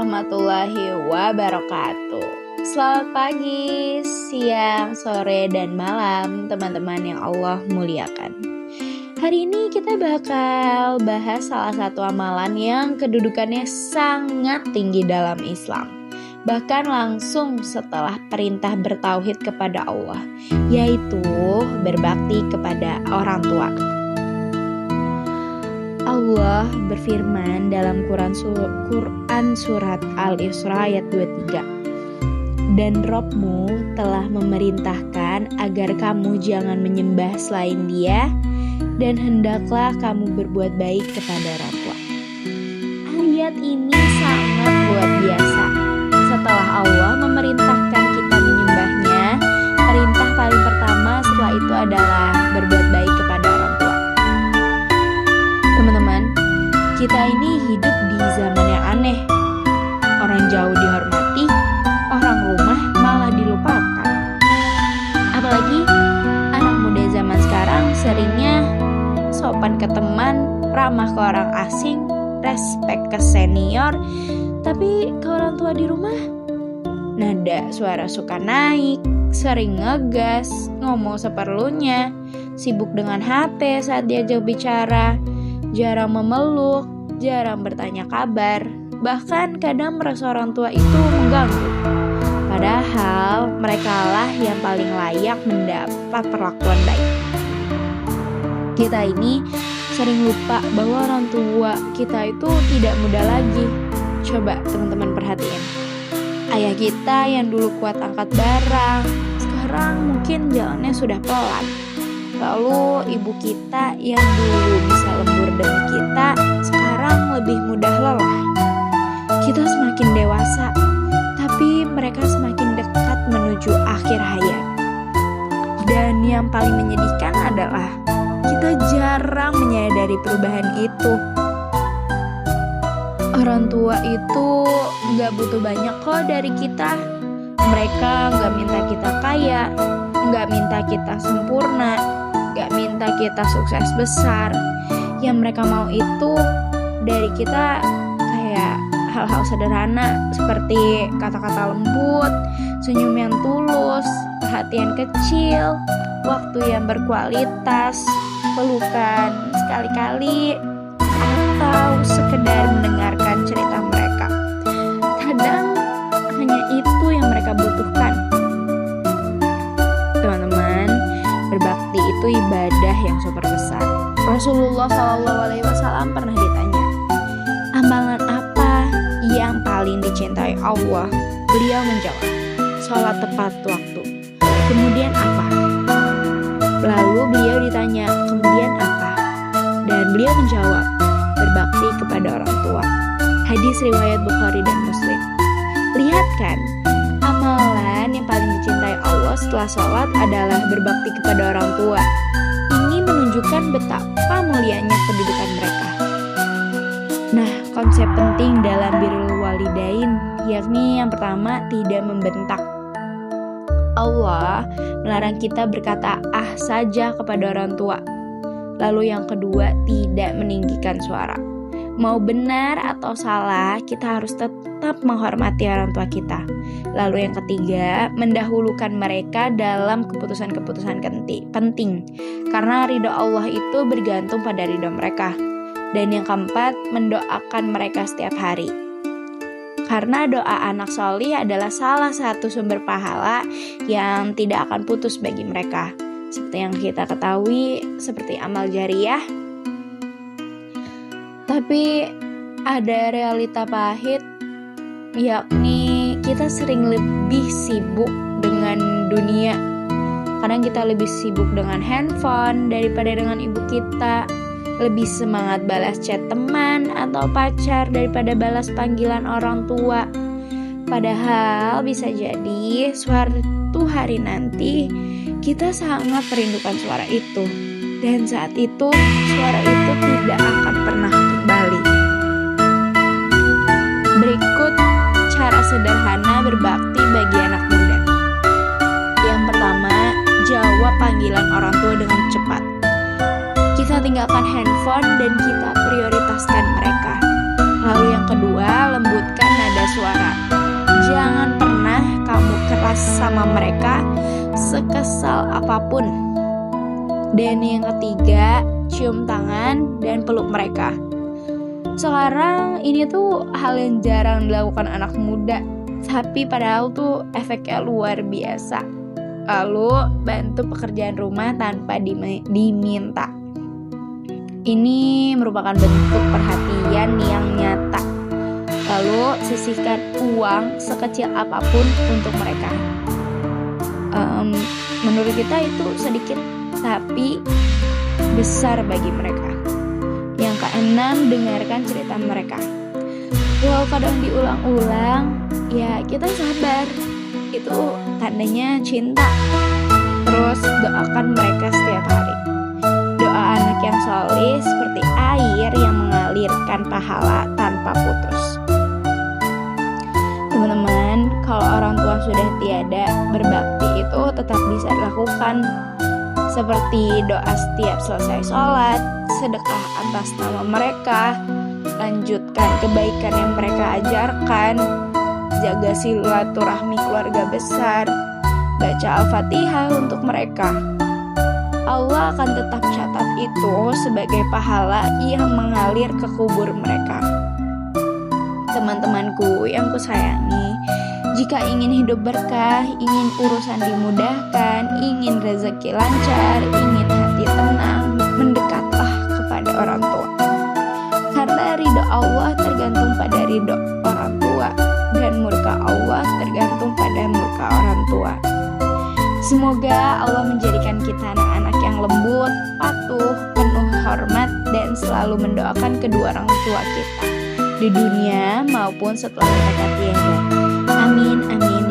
warahmatullahi wabarakatuh. Selamat pagi, siang, sore, dan malam teman-teman yang Allah muliakan. Hari ini kita bakal bahas salah satu amalan yang kedudukannya sangat tinggi dalam Islam. Bahkan langsung setelah perintah bertauhid kepada Allah, yaitu berbakti kepada orang tua. Allah berfirman dalam Quran surat Al-Isra ayat 23. Dan Robmu telah memerintahkan agar kamu jangan menyembah selain Dia, dan hendaklah kamu berbuat baik kepada orang tua. Ayat ini sangat luar biasa. Setelah Allah memerintahkan kita menyembahnya, perintah paling pertama setelah itu adalah berbuat baik kepada orang tua. Teman-teman, kita ini hidup di zaman yang aneh. Orang jauh dihormati, orang rumah malah dilupakan. Apalagi anak muda zaman sekarang seringnya sopan ke teman, ramah ke orang asing, respect ke senior, tapi ke orang tua di rumah nada suara suka naik, sering ngegas, ngomong seperlunya, sibuk dengan HP saat diajak bicara, jarang memeluk, jarang bertanya kabar, bahkan kadang merasa orang tua itu mengganggu. Padahal mereka lah yang paling layak mendapat perlakuan baik. Kita ini sering lupa bahwa orang tua kita itu tidak muda lagi. Coba teman-teman perhatiin. Ayah kita yang dulu kuat angkat barang, sekarang mungkin jalannya sudah pelan. Lalu ibu kita yang dulu bisa lembur demi kita, sekarang lebih mudah lelah. Kita semakin dewasa, tapi mereka semakin dekat menuju akhir hayat. Dan yang paling menyedihkan adalah kita jarang menyadari perubahan itu. Orang tua itu gak butuh banyak kok dari kita. Mereka gak minta kita kaya, gak minta kita sempurna, gak minta kita sukses besar. Yang mereka mau itu dari kita kayak hal-hal sederhana seperti kata-kata lembut, senyum yang tulus, perhatian kecil, waktu yang berkualitas, pelukan sekali-kali, atau sekedar mendengarkan cerita mereka. Kadang hanya itu yang mereka butuhkan. Teman-teman, berbakti itu ibadah yang super besar. Rasulullah SAW pernah ditanya, amalan apa yang paling dicintai Allah? Beliau menjawab, sholat tepat waktu. Kemudian apa? Lalu beliau ditanya, kemudian apa? Dan beliau menjawab, berbakti kepada orang tua. Hadis riwayat Bukhari dan Muslim. Lihat kan, amalan yang paling dicintai Allah setelah sholat adalah berbakti kepada orang tua. Ini menunjukkan betapa mulianya kedudukan mereka. Nah, konsep penting dalam birrul walidain, yakni yang pertama, tidak membentak. Allah melarang kita berkata ah saja kepada orang tua. Lalu yang kedua, tidak meninggikan suara. Mau benar atau salah, kita harus tetap menghormati orang tua kita. Lalu yang ketiga, mendahulukan mereka dalam keputusan-keputusan penting. Karena ridho Allah itu bergantung pada ridho mereka. Dan yang keempat, mendoakan mereka setiap hari. Karena doa anak solih adalah salah satu sumber pahala yang tidak akan putus bagi mereka. Seperti yang kita ketahui, seperti amal jariyah. Tapi ada realita pahit, yakni kita sering lebih sibuk dengan dunia. Kadang kita lebih sibuk dengan handphone daripada dengan ibu kita. Lebih semangat balas chat teman atau pacar daripada balas panggilan orang tua. Padahal bisa jadi suatu hari nanti kita sangat merindukan suara itu. Dan saat itu suara itu tidak akan pernah kembali. Berikut cara sederhana berbakti bagi anak muda. Yang pertama, jawab panggilan orang tua dengan cepat. Kita tinggalkan handphone dan kita prioritaskan mereka. Lalu yang kedua, lembutkan nada suara. Jangan pernah kamu keras sama mereka, sekesal apapun. Dan yang ketiga, cium tangan dan peluk mereka. Sekarang ini tuh hal yang jarang dilakukan anak muda, tapi padahal tuh efeknya luar biasa. Lalu bantu pekerjaan rumah tanpa diminta. Ini merupakan bentuk perhatian yang nyata. Lalu sisihkan uang sekecil apapun untuk mereka. Menurut kita itu sedikit, tapi besar bagi mereka. Yang keenam, dengarkan cerita mereka. Walau kadang diulang-ulang, ya kita sabar. Itu tandanya cinta. Terus doakan mereka setiap hari. Doa anak yang soleh seperti air yang mengalirkan pahala tanpa putus. Teman-teman, kalau orang tua sudah tiada, berbakti itu tetap bisa dilakukan. Seperti doa setiap selesai sholat, sedekah atas nama mereka, lanjutkan kebaikan yang mereka ajarkan, jaga silaturahmi keluarga besar, baca Al-Fatihah untuk mereka. Allah akan tetap catat itu sebagai pahala yang mengalir ke kubur mereka. Teman-temanku yang kusayangi, jika ingin hidup berkah, ingin urusan dimudahkan, ingin rezeki lancar, ingin hati tenang, mendekatlah kepada orang tua. Karena ridho Allah tergantung pada ridho orang tua, dan murka Allah tergantung pada murka orang tua. Semoga Allah menjadikan kita anak-anak yang lembut, patuh, penuh hormat, dan selalu mendoakan kedua orang tua kita di dunia maupun setelah mereka tiada. Amin, amin.